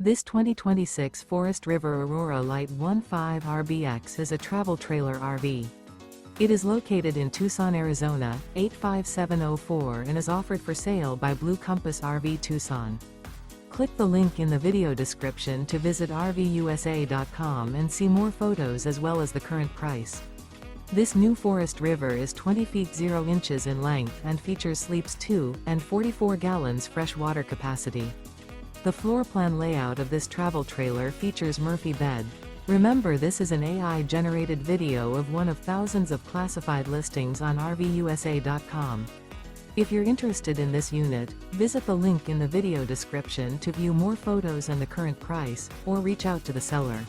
This 2026 Forest River Aurora Light 15 RBX is a travel trailer RV. It is located in Tucson, Arizona, 85704 and is offered for sale by Blue Compass RV Tucson. Click the link in the video description to visit RVUSA.com and see more photos as well as the current price. This new Forest River is 20 feet 0 inches in length and features sleeps 2 and 44 gallons fresh water capacity. The floor plan layout of this travel trailer features Murphy bed. Remember, this is an AI-generated video of one of thousands of classified listings on RVUSA.com. If you're interested in this unit, visit the link in the video description to view more photos and the current price, or reach out to the seller.